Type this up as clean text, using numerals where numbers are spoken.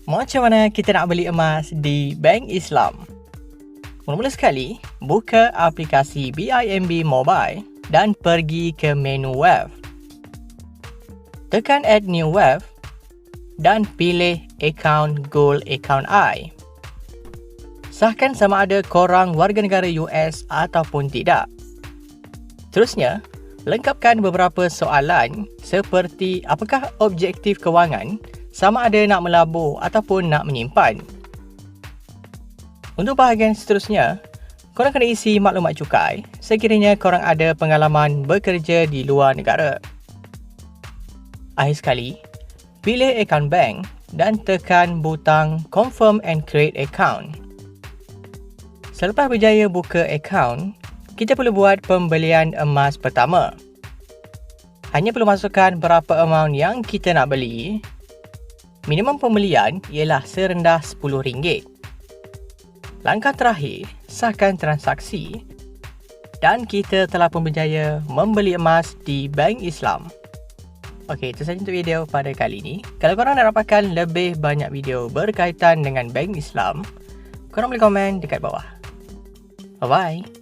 Macam mana kita nak beli emas di Bank Islam? Mula-mula sekali, buka aplikasi BIMB Mobile dan pergi ke menu web. Tekan Add New Web dan pilih Account Gold Account I. Sahkan sama ada korang warga negara US ataupun tidak. Terusnya, lengkapkan beberapa soalan seperti apakah objektif kewangan, sama ada nak melabur ataupun nak menyimpan. Untuk bahagian seterusnya, korang kena isi maklumat cukai sekiranya korang ada pengalaman bekerja di luar negara. Akhir sekali, pilih akaun bank dan tekan butang Confirm and Create Account. Selepas berjaya buka akaun, kita perlu buat pembelian emas pertama. Hanya perlu masukkan berapa amount yang kita nak beli. Minimum pembelian ialah serendah RM10. Langkah terakhir, sahkan transaksi dan kita telah pun berjaya membeli emas di Bank Islam. Okey, itu sahaja untuk video pada kali ini. Kalau korang nak dapatkan lebih banyak video berkaitan dengan Bank Islam, korang boleh komen dekat bawah. Bye-bye.